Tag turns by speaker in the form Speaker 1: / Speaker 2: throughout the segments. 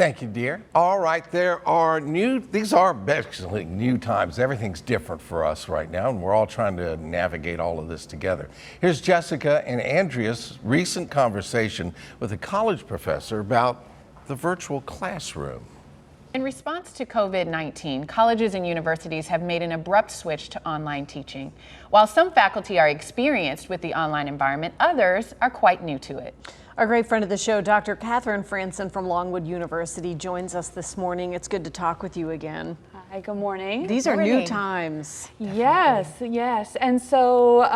Speaker 1: Thank you, dear. All right, these are basically new times. Everything's different for us right now, and we're all trying to navigate all of this together. Here's Jessica and Andrea's recent conversation with a college professor about the virtual classroom.
Speaker 2: In response to COVID-19, colleges and universities have made an abrupt switch to online teaching. While some faculty are experienced with the online environment, others are quite new to it.
Speaker 3: Our great friend of the show, Dr. Catherine Franson from Longwood University, joins us this morning. It's good to talk with you again.
Speaker 4: Hi, good morning.
Speaker 3: These are new times.
Speaker 4: Yes. And so,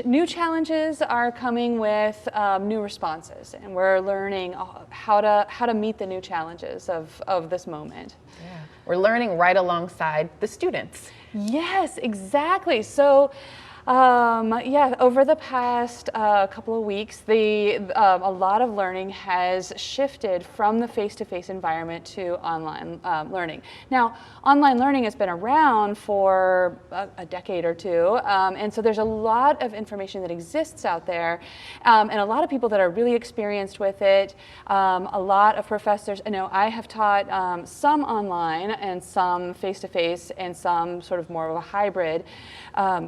Speaker 4: new challenges are coming with new responses, and we're learning how to meet the new challenges of this moment.
Speaker 2: Yeah. We're learning right alongside the students.
Speaker 4: Yes, exactly. So, over the past couple of weeks, a lot of learning has shifted from the face-to-face environment to online learning. Now, online learning has been around for a decade or two, and so there's a lot of information that exists out there, and a lot of people that are really experienced with it. A lot of professors, I have taught some online and some face-to-face and some sort of more of a hybrid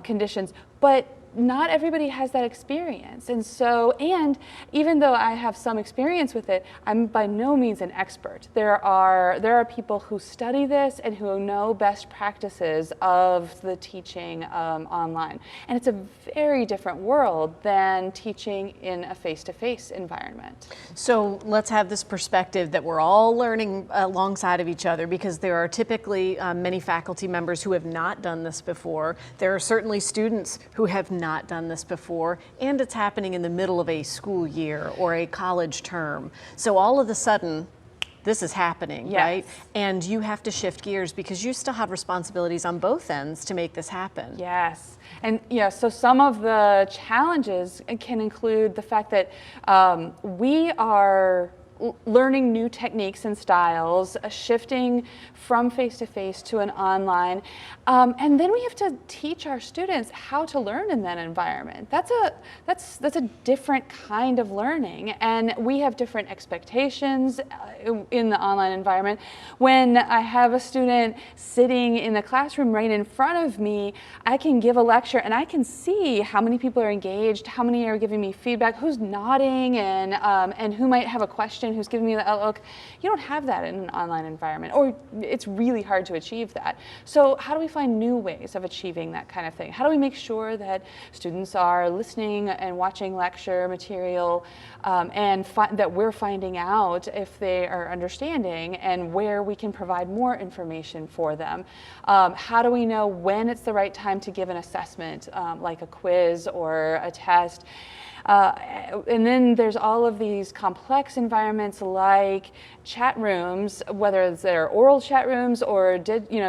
Speaker 4: conditions. But not everybody has that experience. And even though I have some experience with it, I'm by no means an expert. There are people who study this and who know best practices of the teaching online. And it's a very different world than teaching in a face-to-face environment.
Speaker 3: So let's have this perspective that we're all learning alongside of each other, because there are typically many faculty members who have not done this before. There are certainly students who have not done this before, and it's happening in the middle of a school year or a college term. So all of a sudden, this is happening,
Speaker 4: yes.
Speaker 3: Right? And you have to shift gears because you still have responsibilities on both ends to make this happen.
Speaker 4: Yes. And so some of the challenges can include the fact that we are learning new techniques and styles, shifting from face-to-face to an online, and then we have to teach our students how to learn in that environment. That's a different kind of learning, and we have different expectations in the online environment. When I have a student sitting in the classroom right in front of me, I can give a lecture and I can see how many people are engaged, how many are giving me feedback, who's nodding, and who might have a question, who's giving me the outlook. You don't have that in an online environment, or it's really hard to achieve that. So how do we find new ways of achieving that kind of thing? How do we make sure that students are listening and watching lecture material, and that we're finding out if they are understanding and where we can provide more information for them? How do we know when it's the right time to give an assessment, like a quiz or a test? And then there's all of these complex environments like chat rooms, whether they're oral chat rooms or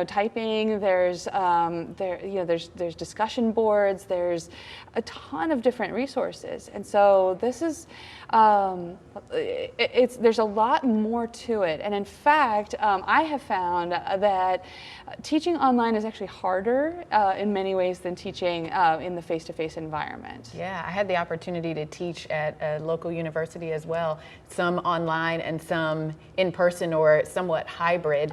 Speaker 4: typing. There's there's discussion boards. There's a ton of different resources, and so this is there's a lot more to it. And in fact, I have found that teaching online is actually harder in many ways than teaching in the face-to-face environment.
Speaker 2: Yeah, I had the opportunity to teach at a local university as well, some online and some in person or somewhat hybrid.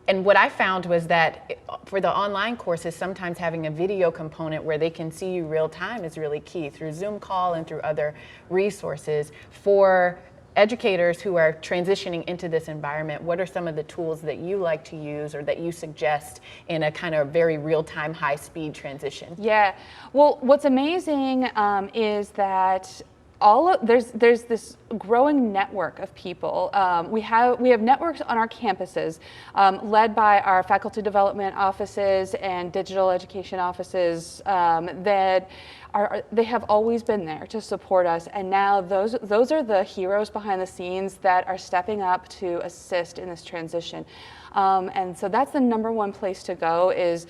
Speaker 2: And what I found was that for the online courses, sometimes having a video component where they can see you real time is really key through Zoom call and through other resources. For educators who are transitioning into this environment, what are some of the tools that you like to use or that you suggest in a kind of very real-time, high-speed transition?
Speaker 4: Yeah, well, what's amazing is that there's this growing network of people. We have networks on our campuses led by our faculty development offices and digital education offices that they have always been there to support us, and now those are the heroes behind the scenes that are stepping up to assist in this transition. And so that's the number one place to go, is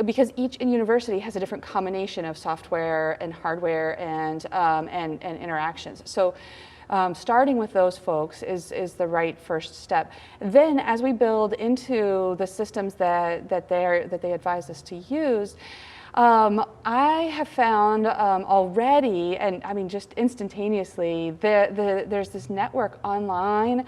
Speaker 4: because each university has a different combination of software and hardware and interactions. So starting with those folks is the right first step. Then as we build into the systems that they advise us to use, I have found already, and I mean just instantaneously, there's this network online.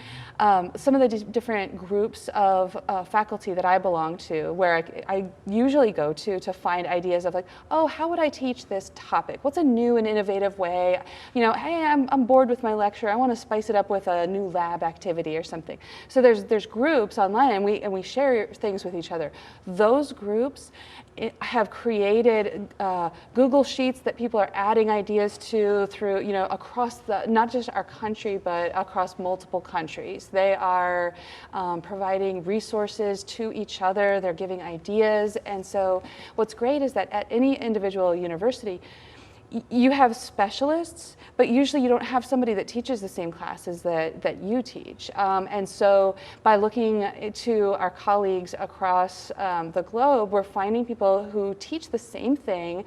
Speaker 4: Some of the different groups of faculty that I belong to, where I usually go to find ideas of like, oh, how would I teach this topic? What's a new and innovative way? You know, hey, I'm bored with my lecture. I want to spice it up with a new lab activity or something. So there's groups online, and we share things with each other. Those groups have created Google Sheets that people are adding ideas to through, you know, across not just our country, but across multiple countries. They are providing resources to each other. They're giving ideas. And so what's great is that at any individual university, you have specialists, but usually you don't have somebody that teaches the same classes that you teach. And so by looking to our colleagues across the globe, we're finding people who teach the same thing,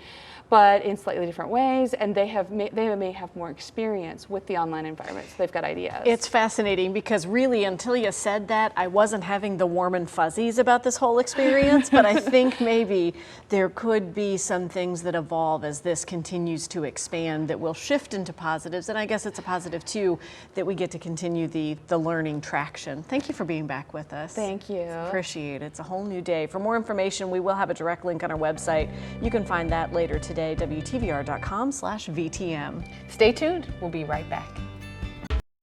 Speaker 4: but in slightly different ways, and they may have more experience with the online environment, so they've got ideas.
Speaker 3: It's fascinating because really until you said that, I wasn't having the warm and fuzzies about this whole experience, but I think maybe there could be some things that evolve as this continues to expand that will shift into positives, and I guess it's a positive too that we get to continue the learning traction. Thank you for being back with us.
Speaker 4: Thank you.
Speaker 3: Appreciate it. It's a whole new day. For more information, we will have a direct link on our website. You can find that later today, WTVR.com/VTM.
Speaker 2: Stay tuned. We'll be right back.